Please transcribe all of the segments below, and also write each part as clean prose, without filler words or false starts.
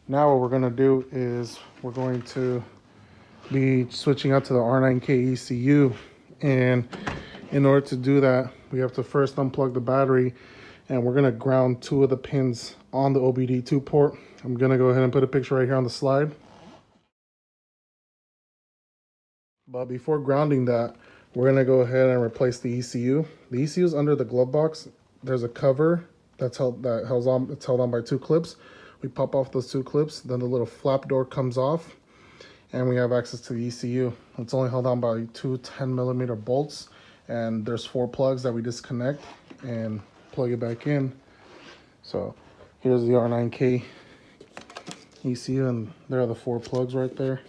Now what we're going to do is we're going to be switching out to the R9K ECU, and in order to do that we have to first unplug the battery, and we're going to ground 2 of the pins on the OBD2 port. I'm going to go ahead and put a picture right here on the slide. But before grounding that, we're going to go ahead and replace the ECU. The ECU is under the glove box. There's a cover it's held on by 2 clips. We pop off those 2 clips, then the little flap door comes off, and we have access to the ECU. It's only held on by 2 10mm bolts, and there's 4 plugs that we disconnect and plug it back in. So here's the R9K ECU, and there are the 4 plugs right there.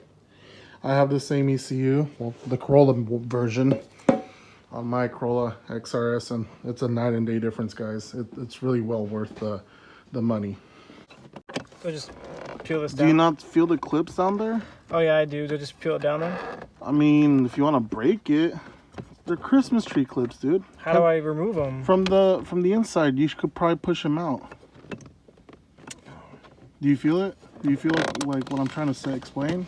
I have the same ECU, well, the Corolla version, on my Corolla XRS, and it's a night and day difference, guys. It's really well worth the money. So just peel this down. Do you not feel the clips down there? Oh yeah, I do. So just peel it down there? I mean, if you want to break it, they're Christmas tree clips, dude. How do I remove them? From the inside, you could probably push them out. Do you feel it? Do you feel like what I'm trying to explain?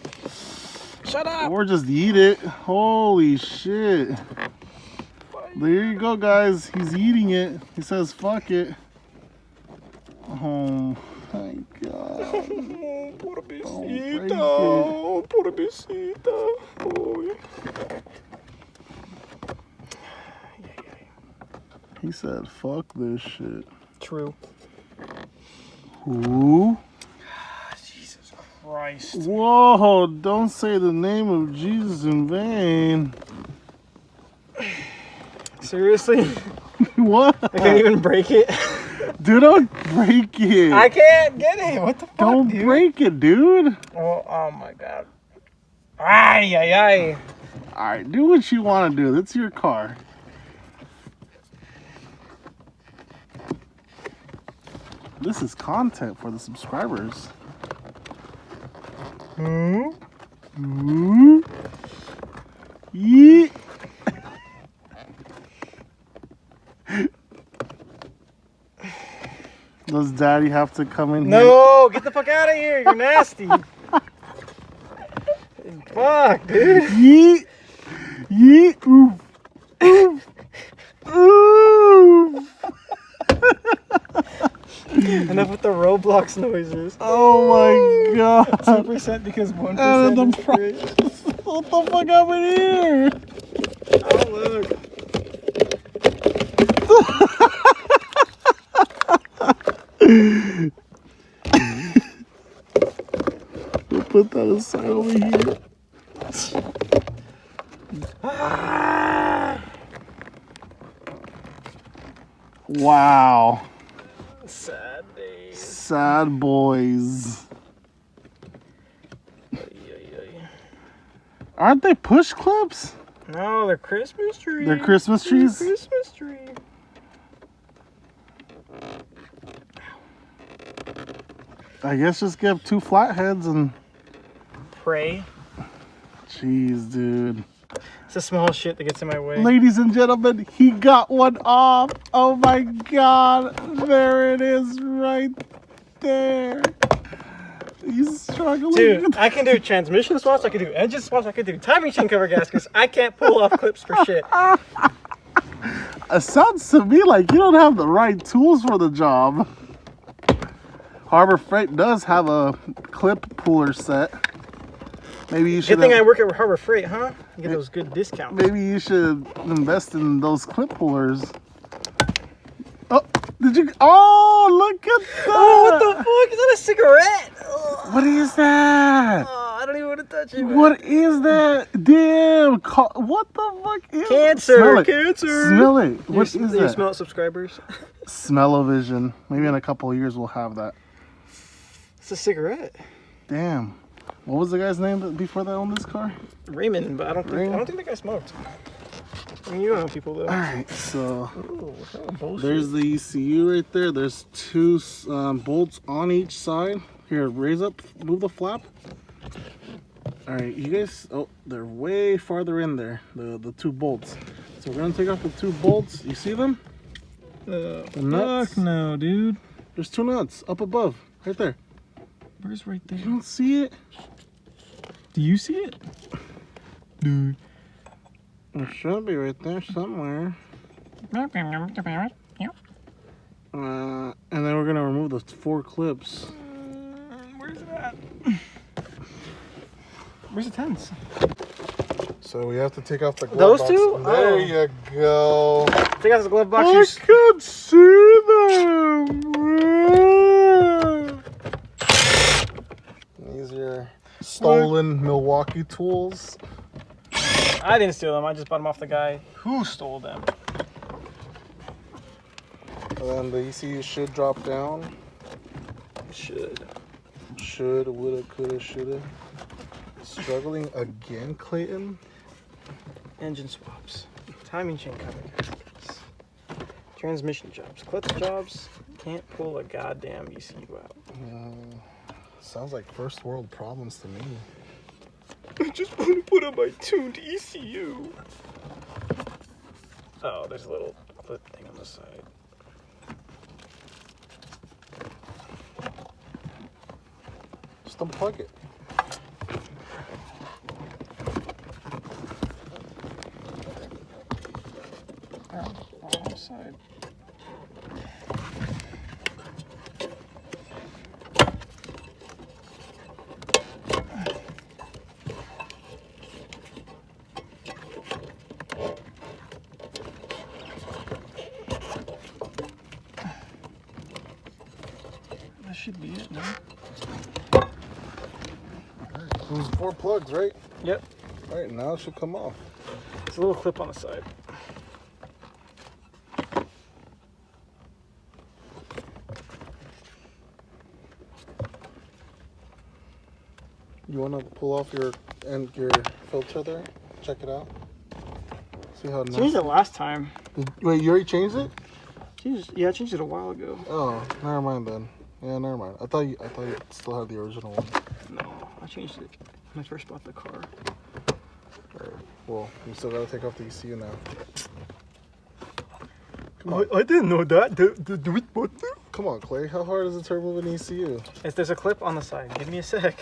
Shut up! Or just eat it. Holy shit. There you go, guys. He's eating it. He says, fuck it. Oh my god. Pura besita. Pura besita. Oh. He said, fuck this shit. True. Who? Jesus Christ. Whoa, don't say the name of Jesus in vain. Seriously? What? I can't even break it. Dude, don't break it. I can't get it. What the fuck, Don't dude? break it, dude. Oh my god. Ay, ay, ay. Alright, do what you want to do. That's your car. This is content for the subscribers. Hmm? Ooh. Yeah. Does daddy have to come in here? No, get the fuck out of here. You're nasty. Fuck, dude. Yeet. Yeet. Oof. Oof. Oof. Enough with the Roblox noises. Oh my god. 2% because 1% is free. What the fuck happened here? Oh, look. We'll put that aside over here. Wow. Sad days. Sad boys. Aren't they push clips? No, they're Christmas trees. They're Christmas trees? They're Christmas tree. I guess just get 2 flatheads and... Pray. Jeez, dude. It's the small shit that gets in my way. Ladies and gentlemen, he got one off. Oh my god. There it is right there. He's struggling. Dude, I can do transmission swaps, I can do engine swaps, I can do timing chain cover gaskets. I can't pull off clips for shit. It sounds to me like you don't have the right tools for the job. Harbor Freight does have a clip puller set. Maybe you should. Good thing I work at Harbor Freight, huh? You get those good discounts. Maybe you should invest in those clip pullers. Oh, did you? Oh, look at that! Oh, what the fuck? Is that a cigarette? Ugh. What is that? Oh, I don't even want to touch it. Man. What is that? Damn! What the fuck is Cancer! Smell it. Cancer! Smell it. What is you that? smell it, subscribers? Smell-o-vision. Maybe in a couple of years we'll have that. It's a cigarette. Damn. What was the guy's name before that owned this car? Raymond, but I don't think the guy smoked. I mean, you don't know people though. Alright, so Ooh, there's the ECU right there. There's 2 bolts on each side. Here, raise up, move the flap. Alright, you guys, oh, they're way farther in there, the 2 bolts. So we're gonna take off the 2 bolts. You see them? The nuts? Fuck no, dude. There's 2 nuts up above, right there. Where's right there? You don't see it? Do you see it? Dude. It should be right there somewhere. And then we're gonna remove those 4 clips. Where's it at? Where's the 10s? So we have to take off the glove Those box. two? There Oh. you go. Take out the glove box. I can't see them. These are stolen Milwaukee tools. I didn't steal them. I just bought them off the guy who stole them. And then the ECU should drop down. Should. Should, woulda, coulda, shoulda. Struggling again, Clayton? Engine swaps. Timing chain cover. Transmission jobs. Clutch jobs. Can't pull a goddamn ECU out. Sounds like first world problems to me. I just want to put on my tuned ECU. Oh, there's a little clip thing on the side. Just unplug it. Wrong side. That should be it, no? It was 4 plugs, right? Yep. Alright, now it should come off. It's a little clip on the side. You want to pull off your filter there? Check it out. See how Changed it last time. Wait, you already changed it? Yeah, I changed it a while ago. Oh, never mind then. Yeah, never mind. I thought you still had the original one. No, I changed it when I first bought the car. Alright. Well, we still gotta take off the ECU now. I didn't know that. Do it what? Come on, Clay. How hard is it to remove an ECU? There's a clip on the side. Give me a sec.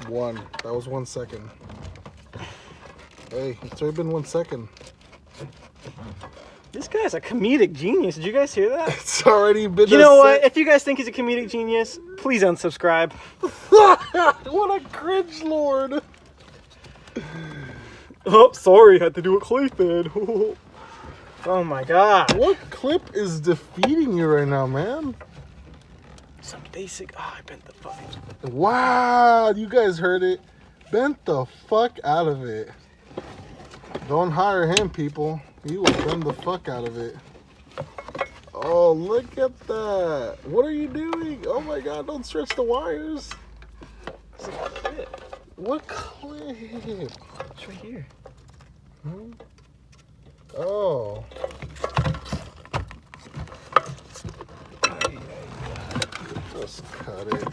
1. That was 1 second. Hey, it's already been 1 second. This guy's a comedic genius. Did you guys hear that? It's already been. You know what? If you guys think he's a comedic genius, please unsubscribe. What a cringe lord! Oh, sorry. Had to do what Clay said. Oh my god. What clip is defeating you right now, man? Some basic. Oh, I bent the fucking. Wow, you guys heard it. Bent the fuck out of it. Don't hire him, people. He will bend the fuck out of it. Oh, look at that. What are you doing? Oh my god, don't stretch the wires. It's like a clip. What clip? It's right here. Oh. Just cut it.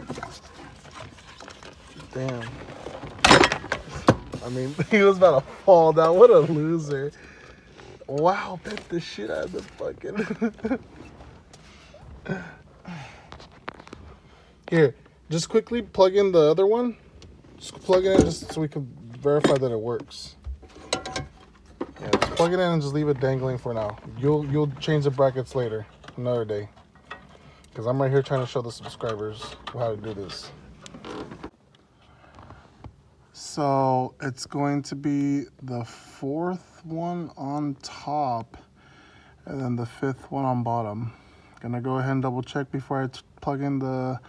Damn. I mean, he was about to fall down. What a loser. Wow, bent the shit out of the fucking. Here, just quickly plug in the other one. Just plug it in just so we can verify that it works. Yeah, just plug it in and just leave it dangling for now. You'll change the brackets later, another day. Because I'm right here trying to show the subscribers how to do this. So it's going to be the 4th one on top and then the 5th one on bottom. Gonna go ahead and double check before I plug in the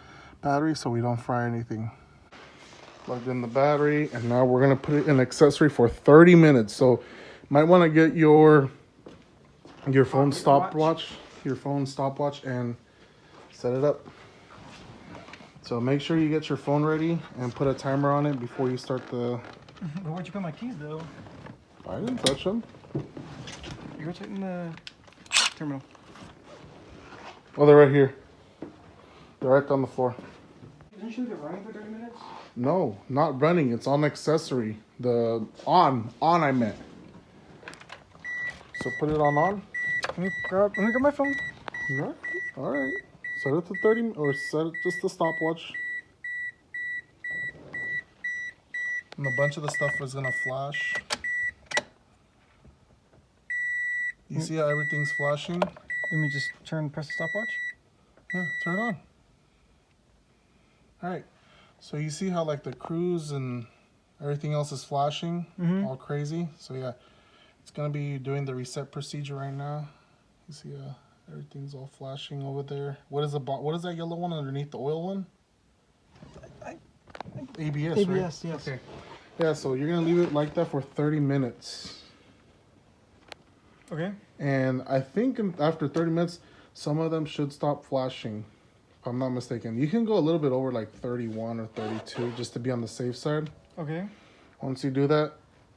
battery so we don't fry anything. Plugged in the battery and now we're gonna put it in accessory for 30 minutes. So might want to get your phone stopwatch, and set it up. So make sure you get your phone ready and put a timer on it before you start the. Where'd you put my keys though? I didn't touch them. You go check in the terminal. Oh, they're right here. They're right on the floor. Didn't you leave it running for 30 minutes? No, not running. It's on accessory. The on I meant. So put it on. Let me grab my phone. Yeah. All right. Set it to 30 or set it just the stopwatch. And a bunch of the stuff is gonna flash. You see how everything's flashing? Let me just press the stopwatch. Yeah, turn it on. All right. So you see how like the cruise and everything else is flashing, all crazy. So yeah, it's gonna be doing the reset procedure right now. You see everything's all flashing over there. What is that yellow one underneath the oil one? ABS, right? ABS, yes. Okay. Yeah, so you're gonna leave it like that for 30 minutes. Okay. And I think after 30 minutes, some of them should stop flashing, if I'm not mistaken. You can go a little bit over like 31 or 32 just to be on the safe side. Okay. Once you do that,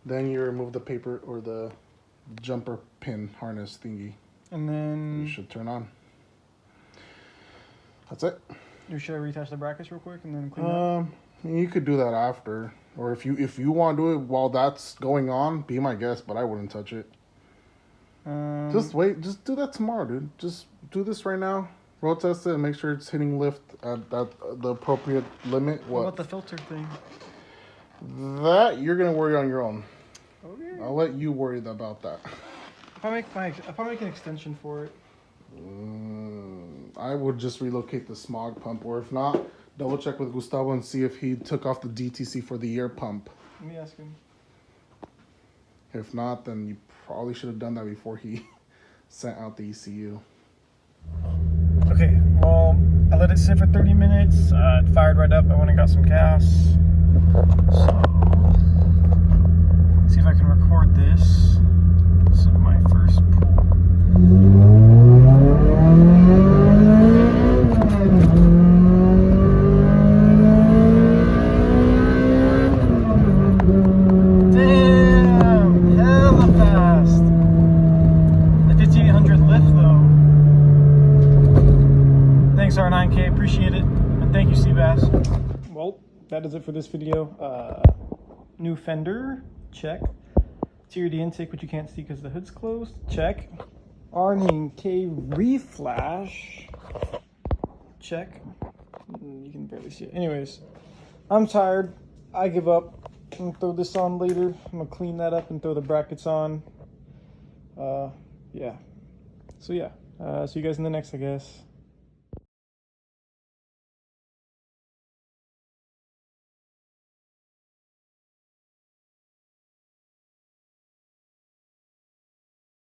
then you remove the paper or the jumper pin harness thingy. And then You should turn on. That's it. should I reattach the brackets real quick and then clean up? You could do that after, or if you want to do it while that's going on, be my guest, but I wouldn't touch it. Just wait. Just do that tomorrow, dude. Just do this right now. Road test it and make sure it's hitting lift at the appropriate limit. What about the filter thing? That you're gonna worry on your own. Okay. I'll let you worry about that. If I make an extension for it. I would just relocate the smog pump, or if not, double check with Gustavo and see if he took off the DTC for the air pump. Let me ask him. If not, then you probably should have done that before he sent out the ECU. Okay, well, I let it sit for 30 minutes. It fired right up. I went and got some gas. So, let's see if I can record this. This is my first pull. Damn, hella fast. The 5800 lift though. Thanks R9K, appreciate it. And thank you Seabass. Well, that is it for this video. New fender, check. Interior intake, which you can't see because the hood's closed, check. R9K reflash, check. You can barely see it. Anyways, I'm tired. I give up. I'm gonna throw this on later. I'm gonna clean that up and throw the brackets on. Yeah. So yeah, see you guys in the next, I guess.